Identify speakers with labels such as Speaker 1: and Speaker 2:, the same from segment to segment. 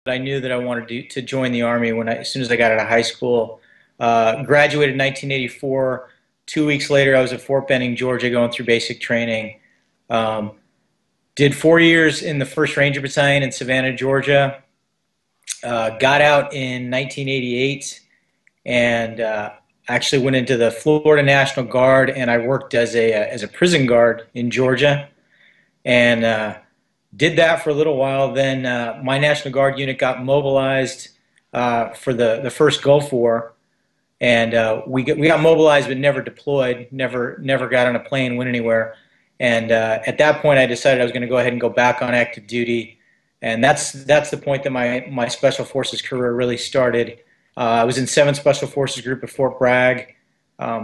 Speaker 1: I knew that I wanted to join the Army as soon as I got out of high school. Graduated in 1984. 2 weeks later, I was at Fort Benning, Georgia, going through basic training. Um, did 4 years in the 1st Ranger Battalion in Savannah, Georgia. Got out in 1988 and actually went into the Florida National Guard, and I worked as a prison guard in Georgia. And did that for a little while. Then my National Guard unit got mobilized for the first Gulf War, and we got mobilized but never deployed, never got on a plane, went anywhere. And at that point, I decided I was going to go ahead and go back on active duty, and that's the point that my Special Forces career really started. I was in 7th Special Forces Group at Fort Bragg.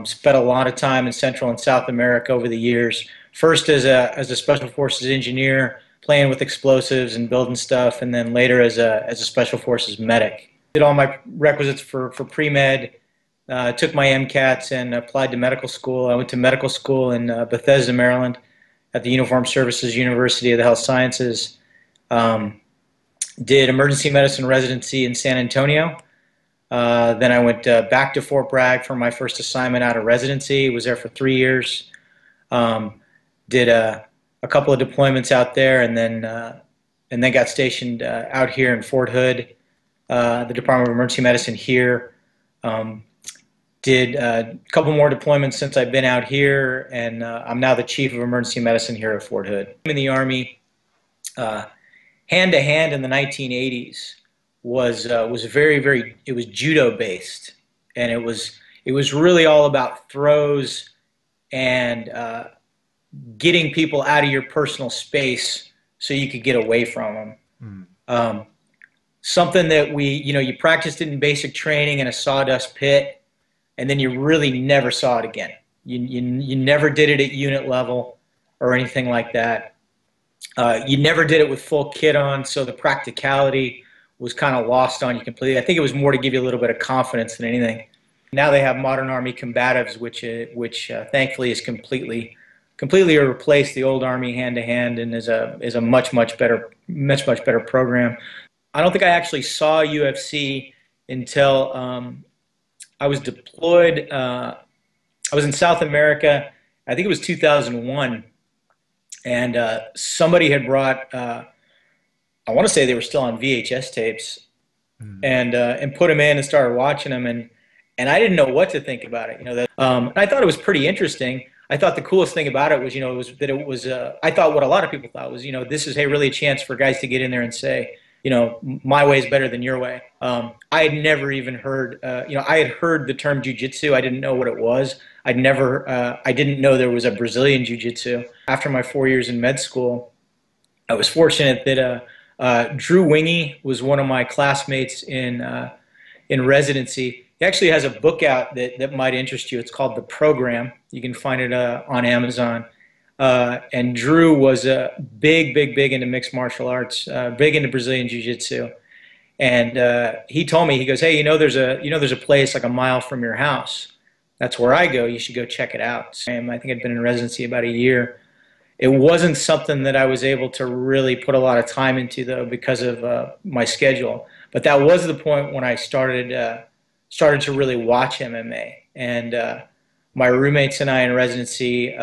Speaker 1: Spent a lot of time in Central and South America over the years. First as a Special Forces engineer, playing with explosives and building stuff, and then later as a Special Forces medic. Did all my requisites for pre-med, took my MCATs and applied to medical school. I went to medical school in Bethesda, Maryland at the Uniformed Services University of the Health Sciences. Did emergency medicine residency in San Antonio. Then I went back to Fort Bragg for my first assignment out of residency. Was there for 3 years. Did a couple of deployments out there, and then got stationed out here in Fort Hood, the Department of Emergency Medicine here. Did a couple more deployments since I've been out here, and I'm now the Chief of Emergency Medicine here at Fort Hood. I'm in the Army hand to hand in the 1980s. Was very it was judo based, and it was really all about throws and getting people out of your personal space so you could get away from them. Something that you practiced it in basic training in a sawdust pit, and then you really never saw it again. You never did it at unit level or anything like that. You never did it with full kit on, so the practicality was kind of lost on you completely. I think it was more to give you a little bit of confidence than anything. Now they have modern Army combatives, which thankfully is completely replaced the old Army hand-to-hand, and is a much better program. I don't think I actually saw UFC until I was deployed. I was in South America. I think it was 2001, and somebody had brought. I want to say they were still on VHS tapes, and put them in and started watching them, and I didn't know what to think about it. I thought it was pretty interesting. I thought the coolest thing about it was, I thought what a lot of people thought was, this is really a chance for guys to get in there and say, my way is better than your way. I had never even heard, I had heard the term jiu-jitsu. I didn't know what it was. I didn't know there was a Brazilian jiu-jitsu. After my 4 years in med school, I was fortunate that Drew Wingy was one of my classmates in residency. He actually has a book out that might interest you. It's called The Program. You can find it on Amazon. And Drew was big into mixed martial arts, big into Brazilian Jiu-Jitsu. And he told me, he goes, hey, there's a place like a mile from your house. That's where I go. You should go check it out. I think I'd been in residency about a year. It wasn't something that I was able to really put a lot of time into, though, because of my schedule. But that was the point when I started to really watch MMA. And my roommates and I in residency,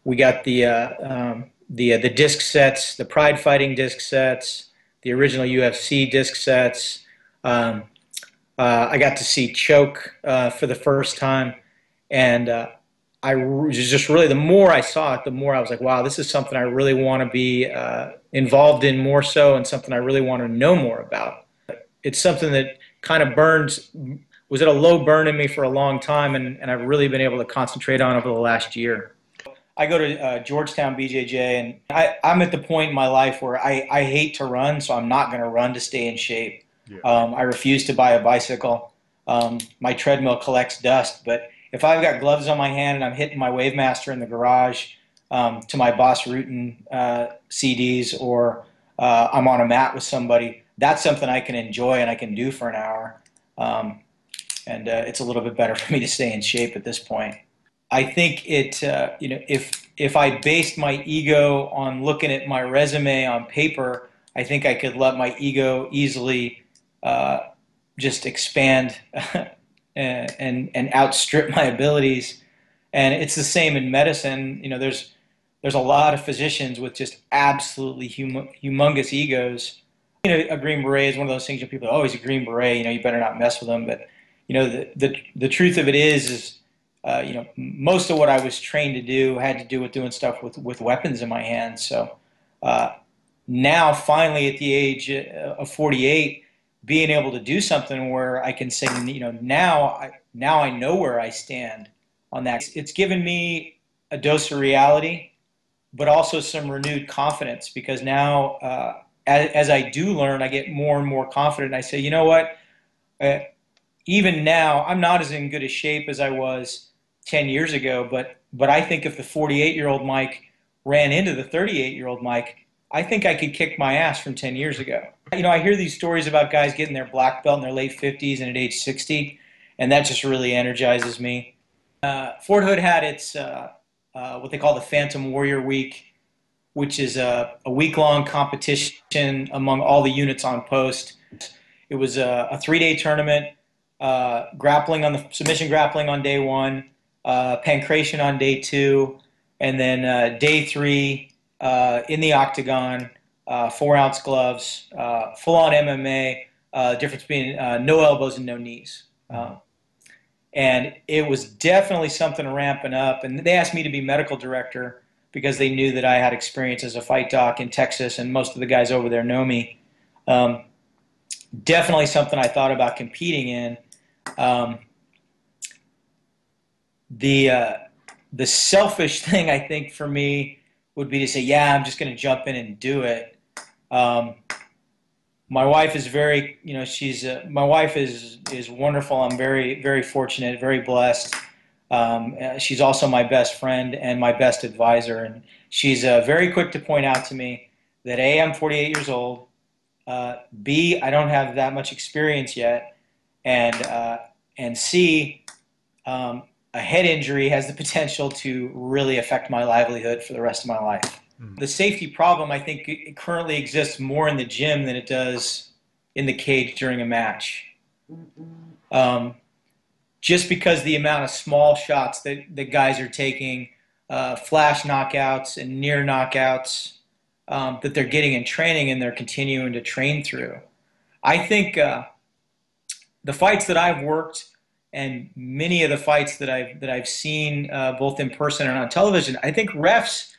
Speaker 1: we got the disc sets, the Pride Fighting disc sets, the original UFC disc sets. I got to see Choke for the first time, and I was just really, the more I saw it, the more I was like, wow, this is something I really want to be involved in more so, and something I really want to know more about. It's something that kind of was at a low burn in me for a long time, and I've really been able to concentrate on over the last year. I go to Georgetown BJJ, and I'm at the point in my life where I hate to run, so I'm not going to run to stay in shape. Yeah. I refuse to buy a bicycle. My treadmill collects dust, but if I've got gloves on my hand and I'm hitting my Wavemaster in the garage to my Boss Rutan CDs, or I'm on a mat with somebody, that's something I can enjoy and I can do for an hour. And it's a little bit better for me to stay in shape at this point. I think if I based my ego on looking at my resume on paper, I think I could let my ego easily uh, just expand and outstrip my abilities. And it's the same in medicine. You know, there's a lot of physicians with just absolutely humongous egos. You know, a Green Beret is one of those things that people, oh, he's a Green Beret, you know, you better not mess with him. But, you know, the truth of it is, you know, most of what I was trained to do had to do with doing stuff with weapons in my hands. So uh, now, finally, at the age of 48, being able to do something where I can say, you know, now I know where I stand on that. It's given me a dose of reality, but also some renewed confidence because now, as I do learn, I get more and more confident. I say, you know what? Uh, Even now, I'm not as in good a shape as I was 10 years ago, but I think if the 48-year-old Mike ran into the 38-year-old Mike, I think I could kick my ass from 10 years ago. You know, I hear these stories about guys getting their black belt in their late 50s and at age 60, and that just really energizes me. Fort Hood had its what they call the Phantom Warrior Week, which is a week-long competition among all the units on post. It was a three-day tournament, grappling on the submission grappling on day one, pancration on day two, and then day three in the octagon, 4-ounce gloves, full-on MMA. Difference being no elbows and no knees. And it was definitely something ramping up. And they asked me to be medical director because they knew that I had experience as a fight doc in Texas, and most of the guys over there know me. Definitely something I thought about competing in. Um, the selfish thing I think for me would be to say, yeah, I'm just going to jump in and do it. Um, my wife is very, you know, my wife is wonderful. I'm very fortunate, very blessed. She's also my best friend and my best advisor, and she's very quick to point out to me that A, I'm 48 years old, B, I don't have that much experience yet, and C, a head injury has the potential to really affect my livelihood for the rest of my life. The safety problem, I think, it currently exists more in the gym than it does in the cage during a match. Um, just because the amount of small shots that guys are taking, flash knockouts and near knockouts that they're getting in training and they're continuing to train through. I think the fights that I've worked and many of the fights that I've seen both in person and on television, I think refs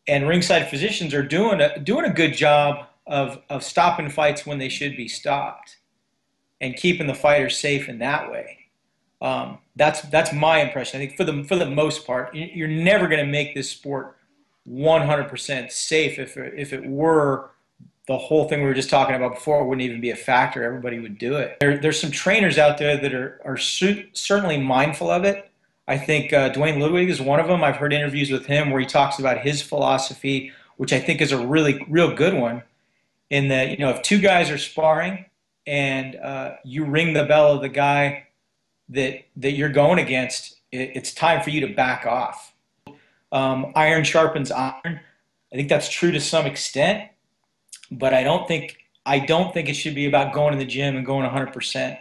Speaker 1: and ringside physicians are doing a good job of stopping fights when they should be stopped and keeping the fighters safe in that way. That's my impression. I think for the most part, you're never going to make this sport 100% safe. If it were, the whole thing we were just talking about before wouldn't even be a factor. Everybody would do it. There's some trainers out there that are certainly mindful of it. I think Dwayne Ludwig is one of them. I've heard interviews with him where he talks about his philosophy, which I think is a real good one. In that, you know, if two guys are sparring and you ring the bell of the guy that you're going against, it's time for you to back off. Iron sharpens iron. I think that's true to some extent, but I don't think it should be about going to the gym and going 100%.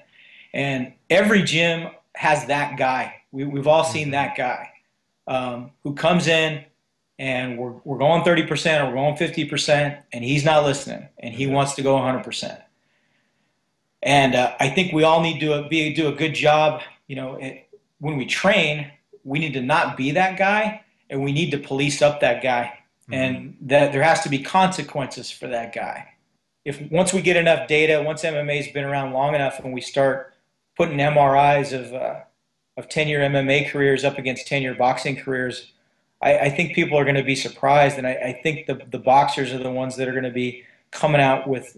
Speaker 1: And every gym has that guy. We've all seen that guy who comes in and we're going 30% or we're going 50%, and he's not listening, and he wants to go 100%. And I think we all need to do a good job. You know, when we train, we need to not be that guy, and we need to police up that guy, and that there has to be consequences for that guy. If once we get enough data, once MMA's been around long enough, and we start putting MRIs of 10-year MMA careers up against 10-year boxing careers, I think people are going to be surprised, and I think the boxers are the ones that are going to be coming out with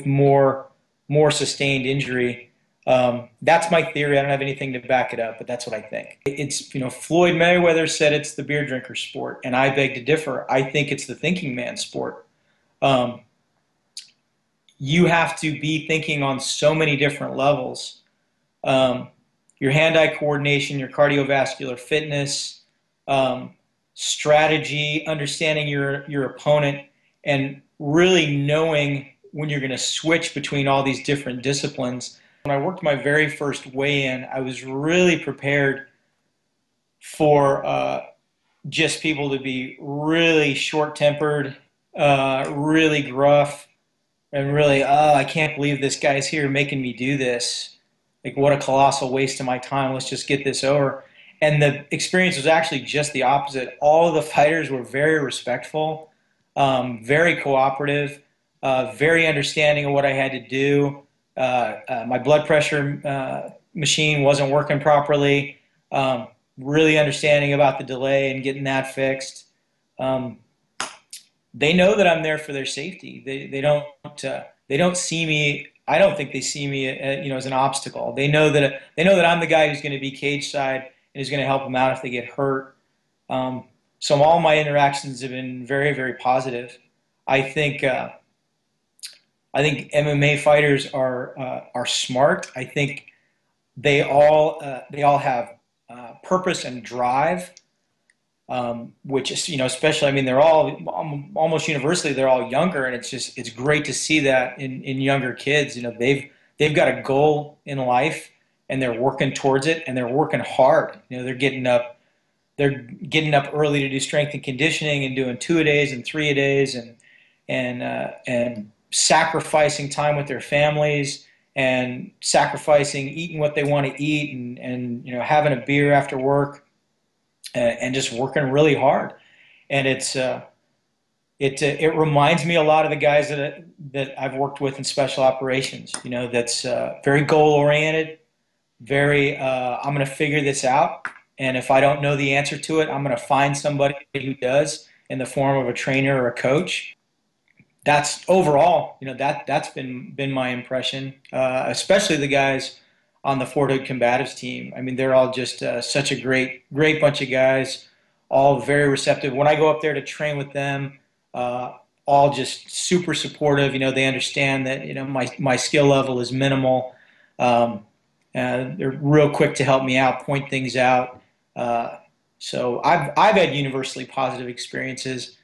Speaker 1: more sustained injury. That's my theory. I don't have anything to back it up, but that's what I think. It's, you know, Floyd Mayweather said it's the beer drinker sport, and I beg to differ. I think it's the thinking man sport. You have to be thinking on so many different levels. Your hand-eye coordination, your cardiovascular fitness, strategy, understanding your opponent, and really knowing when you're going to switch between all these different disciplines. When I worked my very first weigh-in, I was really prepared for just people to be really short-tempered, really gruff, and really, oh, I can't believe this guy's here making me do this. Like, what a colossal waste of my time. Let's just get this over. And the experience was actually just the opposite. All of the fighters were very respectful, very cooperative, very understanding of what I had to do. My blood pressure machine wasn't working properly. Really understanding about the delay and getting that fixed. They know that I'm there for their safety. They don't see me. I don't think they see me, as an obstacle. They know that I'm the guy who's going to be cage side and is going to help them out if they get hurt. So all my interactions have been very, very positive. I think I think MMA fighters are smart. I think they all have purpose and drive, which is, especially, I mean, they're all almost universally, they're all younger, and it's great to see that in younger kids. They've got a goal in life, and they're working towards it, and they're working hard. They're getting up early to do strength and conditioning and doing 2-a-days and 3-a-days, and sacrificing time with their families and sacrificing eating what they want to eat, and having a beer after work, and just working really hard. And it reminds me a lot of the guys that I've worked with in special operations. That's very goal oriented, very I'm going to figure this out, and if I don't know the answer to it, I'm going to find somebody who does, in the form of a trainer or a coach. That's overall, that's been my impression, especially the guys on the Fort Hood Combatives team. I mean, they're all just such a great bunch of guys, all very receptive. When I go up there to train with them, all just super supportive. They understand that my skill level is minimal. And they're real quick to help me out, point things out. So I've had universally positive experiences.